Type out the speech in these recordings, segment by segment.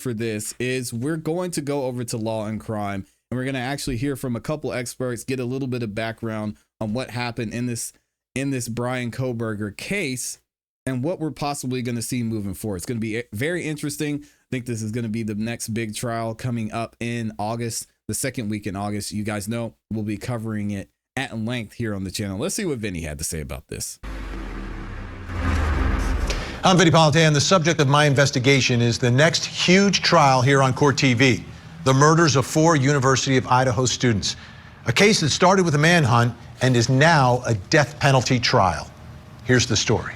for this is we're going to go over to Law and Crime, and we're going to actually hear from a couple experts, get a little bit of background on what happened in this Bryan Kohberger case and what we're possibly going to see moving forward. It's going to be very interesting. I think this is going to be the next big trial coming up in August, the second week in August. You guys know we'll be covering it at length here on the channel. Let's see what Vinny had to say about this. I'm Vinny Polite, and the subject of my investigation is the next huge trial here on Court TV, the murders of 4 University of Idaho students. A case that started with a manhunt and is now a death penalty trial. Here's the story.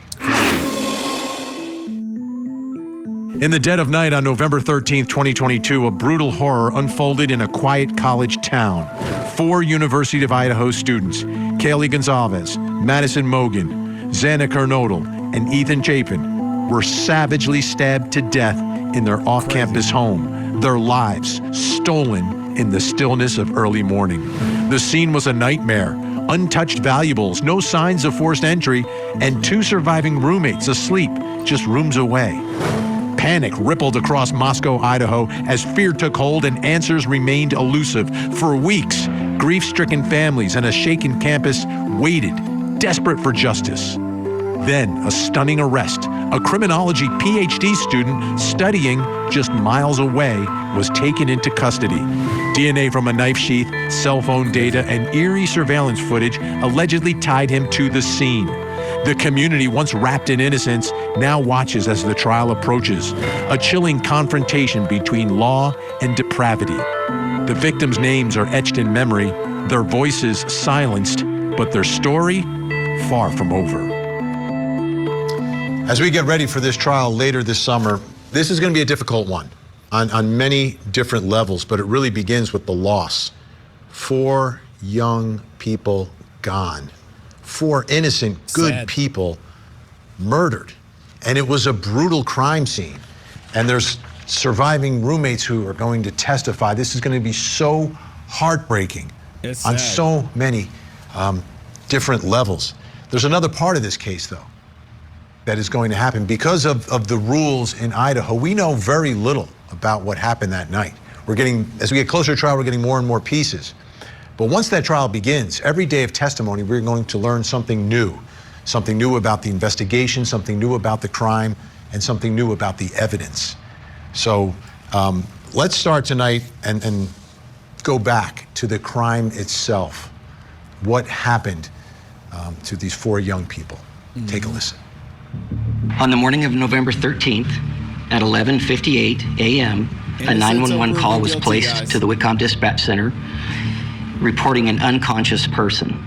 In the dead of night on November 13th, 2022, a brutal horror unfolded in a quiet college town. 4 University of Idaho students, Kaylee Gonzalez, Madison Mogan, Xana Kernodle, and Ethan Chapin, were savagely stabbed to death in their off-campus home, their lives stolen in the stillness of early morning. The scene was a nightmare. Untouched valuables, no signs of forced entry, and 2 surviving roommates asleep just rooms away. Panic rippled across Moscow, Idaho, as fear took hold and answers remained elusive. For weeks, grief-stricken families and a shaken campus waited, desperate for justice. Then, a stunning arrest. A criminology PhD student studying just miles away was taken into custody. DNA from a knife sheath, cell phone data, and eerie surveillance footage allegedly tied him to the scene. The community, once wrapped in innocence, now watches as the trial approaches. A chilling confrontation between law and depravity. The victims' names are etched in memory, their voices silenced, but their story far from over. As we get ready for this trial later this summer, this is going to be a difficult one on many different levels, but it really begins with the loss. 4 young people gone. 4 innocent, good people murdered. And it was a brutal crime scene. And there's surviving roommates who are going to testify. This is going to be so heartbreaking on so many different levels. There's another part of this case, though, that is going to happen. Because of the rules in Idaho, we know very little about what happened that night. As we get closer to trial, we're getting more and more pieces. But once that trial begins, every day of testimony, we're going to learn something new about the investigation, something new about the crime, and something new about the evidence. So let's start tonight and go back to the crime itself. What happened to these 4 young people? Take a listen. On the morning of November 13th at 11:58 a.m., a 911 call was placed to the Whitcomb Dispatch Center reporting an unconscious person.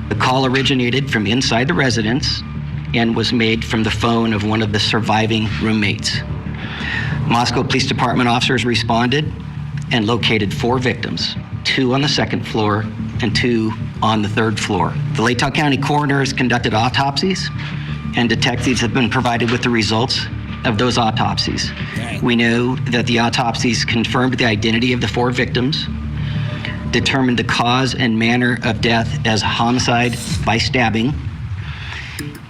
The call originated from inside the residence and was made from the phone of one of the surviving roommates. Moscow Police Department officers responded and located 4 victims, 2 on the 2nd floor and 2 on the 3rd floor. The Latah County coroners conducted autopsies, and detectives have been provided with the results of those autopsies. We know that the autopsies confirmed the identity of the 4 victims, determined the cause and manner of death as homicide by stabbing,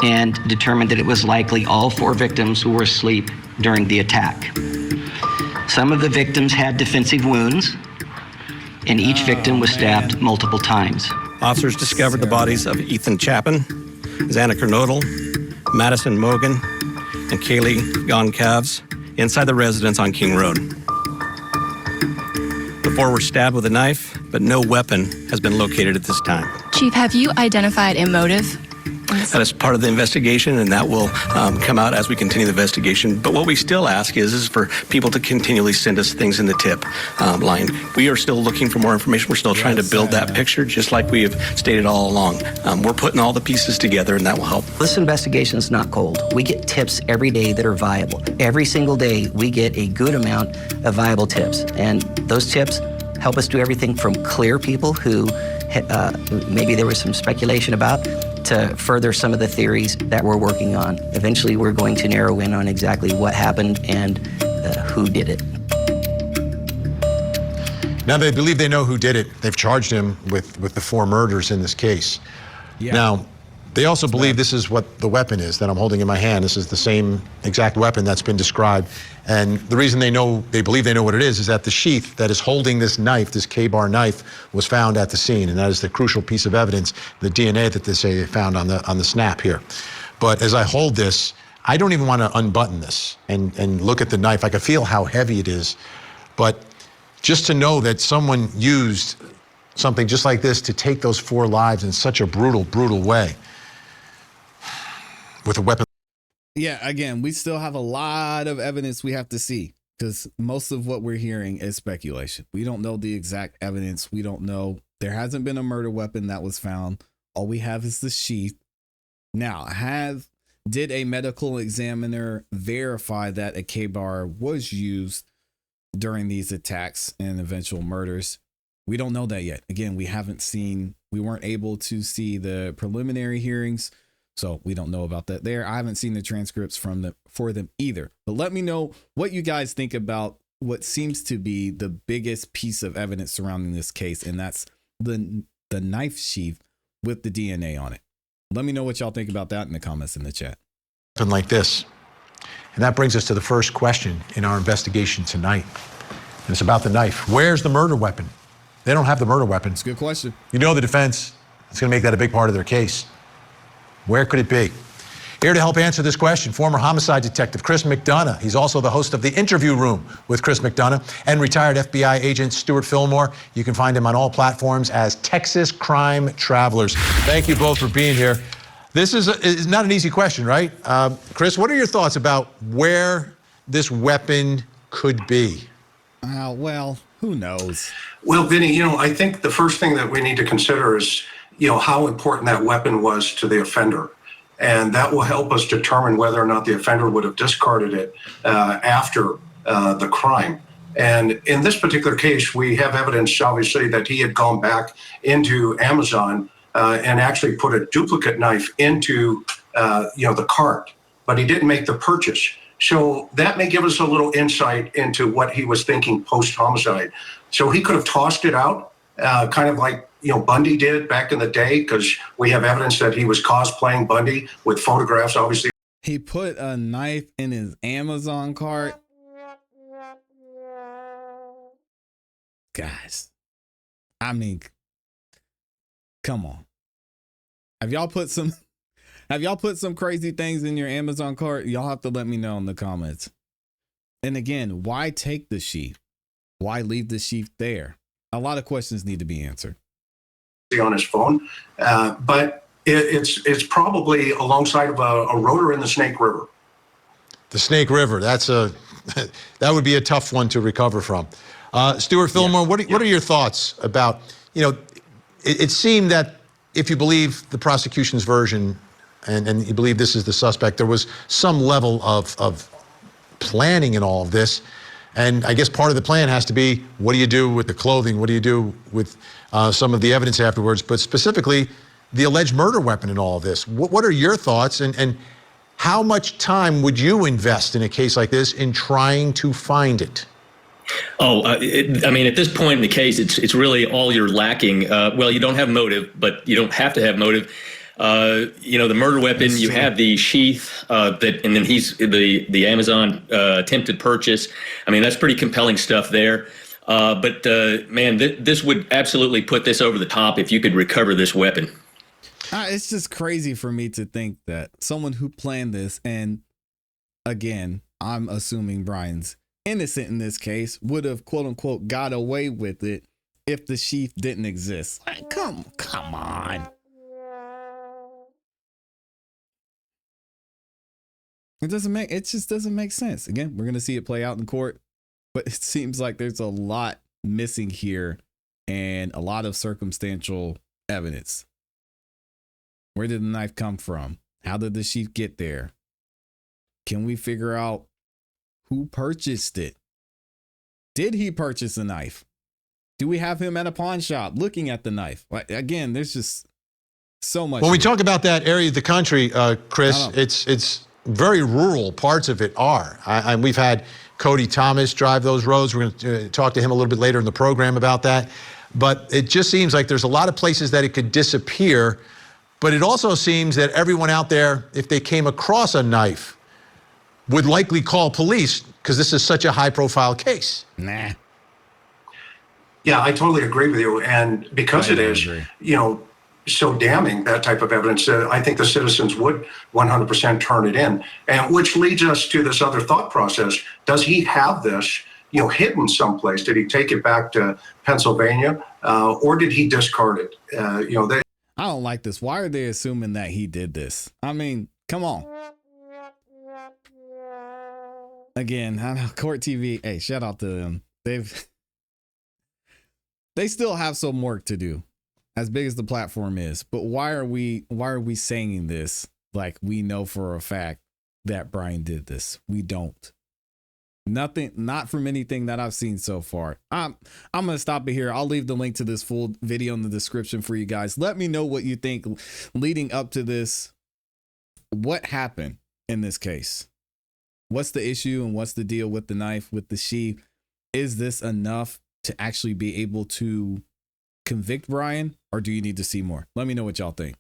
and determined that it was likely all 4 victims were asleep during the attack. Some of the victims had defensive wounds, and each victim was stabbed multiple times. Officers discovered the bodies of Ethan Chapin, Xana Kernodle, Madison Mogan, and Kaylee Gonzalez inside the residence on King Road. The 4 were stabbed with a knife, but no weapon has been located at this time. Chief, have you identified a motive? That is part of the investigation, and that will come out as we continue the investigation. But what we still ask is for people to continually send us things in the tip line. We are still looking for more information. We're still trying to build that picture, just like we have stated all along. We're putting all the pieces together, and that will help. This investigation is not cold. We get tips every day that are viable. Every single day, we get a good amount of viable tips, and those tips help us do everything from clear people who maybe there was some speculation about, to further some of the theories that we're working on. Eventually, we're going to narrow in on exactly what happened and who did it. Now they believe they know who did it. They've charged him with the 4 murders in this case. Yeah. Now, They also believe this is what the weapon is that I'm holding in my hand. This is the same exact weapon that's been described. And the reason they believe they know what it is that the sheath that is holding this knife, this K-bar knife, was found at the scene. And that is the crucial piece of evidence, the DNA that they say they found on the snap here. But as I hold this, I don't even want to unbutton this and look at the knife. I can feel how heavy it is. But just to know that someone used something just like this to take those 4 lives in such a brutal, brutal way with a weapon. Yeah, again, we still have a lot of evidence we have to see, because most of what we're hearing is speculation. We don't know the exact evidence. We don't know. There hasn't been a murder weapon that was found. All we have is the sheath. Now, did a medical examiner verify that a K-bar was used during these attacks and eventual murders? We don't know that yet. Again, we weren't able to see the preliminary hearings, so we don't know about that there. I haven't seen the transcripts for them either. But let me know what you guys think about what seems to be the biggest piece of evidence surrounding this case, and that's the knife sheath with the DNA on it. Let me know what y'all think about that in the comments in the chat. Something like this. And that brings us to the first question in our investigation tonight. And it's about the knife. Where's the murder weapon? They don't have the murder weapon. It's a good question. You know the defense is going to make that a big part of their case. Where could it be? Here to help answer this question, former homicide detective Chris McDonough. He's also the host of The Interview Room with Chris McDonough, and retired FBI agent Stuart Fillmore. You can find him on all platforms as Texas Crime Travelers. Thank you both for being here. This is not an easy question, right? Chris, what are your thoughts about where this weapon could be? Well, who knows? Well, Vinny, I think the first thing that we need to consider is, how important that weapon was to the offender. And that will help us determine whether or not the offender would have discarded it after the crime. And in this particular case, we have evidence, obviously, that he had gone back into Amazon and actually put a duplicate knife into, the cart, but he didn't make the purchase. So that may give us a little insight into what he was thinking post-homicide. So he could have tossed it out, kind of like, Bundy did back in the day, because we have evidence that he was cosplaying Bundy with photographs, obviously. He put a knife in his Amazon cart. Guys, I mean, come on. Have y'all put some crazy things in your Amazon cart? Y'all have to let me know in the comments. And again, why take the sheath? Why leave the sheath there? A lot of questions need to be answered. On his phone, but it's probably alongside of a rotor in the Snake River. The Snake River, that would be a tough one to recover from. Stuart Fillmore, what are your thoughts about, it seemed that if you believe the prosecution's version and you believe this is the suspect, there was some level of planning in all of this. And I guess part of the plan has to be, what do you do with the clothing? What do you do with some of the evidence afterwards? But specifically, the alleged murder weapon in all of this. What are your thoughts? And how much time would you invest in a case like this in trying to find it? At this point in the case, it's really all you're lacking. Well, you don't have motive, but you don't have to have motive. The murder weapon, you have the sheath, and then he's the Amazon attempted purchase. I mean, that's pretty compelling stuff there. But this would absolutely put this over the top if you could recover this weapon. It's just crazy for me to think that someone who planned this, and again, I'm assuming Bryan's innocent in this case, would have quote unquote got away with it if the sheath didn't exist. Like, come on. It just doesn't make sense. Again, we're going to see it play out in court, but it seems like there's a lot missing here and a lot of circumstantial evidence. Where did the knife come from? How did the sheath get there? Can we figure out who purchased it? Did he purchase a knife? Do we have him at a pawn shop looking at the knife? Again, there's just so much. When we talk about that area of the country, Chris, it's very rural parts of it are. We've had Cody Thomas drive those roads. We're going to talk to him a little bit later in the program about that. But it just seems like there's a lot of places that it could disappear, But it also seems that everyone out there, if they came across a knife, would likely call police because this is such a high-profile case. Nah. Yeah, I totally agree with you. And because it is, so damning, that type of evidence, I think the citizens would 100% turn it in. And which leads us to this other thought process. Does he have this, hidden someplace? Did he take it back to Pennsylvania, or did he discard it? I don't like this. Why are they assuming that he did this? I mean, come on. Again, I know Court TV. Hey, shout out to them. They still have some work to do, as big as the platform is. But why are we saying this like we know for a fact that Bryan did this? We don't. Nothing, not from anything that I've seen so far. I'm gonna stop it here. I'll leave the link to this full video in the description for you guys. Let me know what you think leading up to this. What happened in this case? What's the issue and what's the deal with the knife, with the sheath? Is this enough to actually be able to convict Bryan, or do you need to see more? Let me know what y'all think.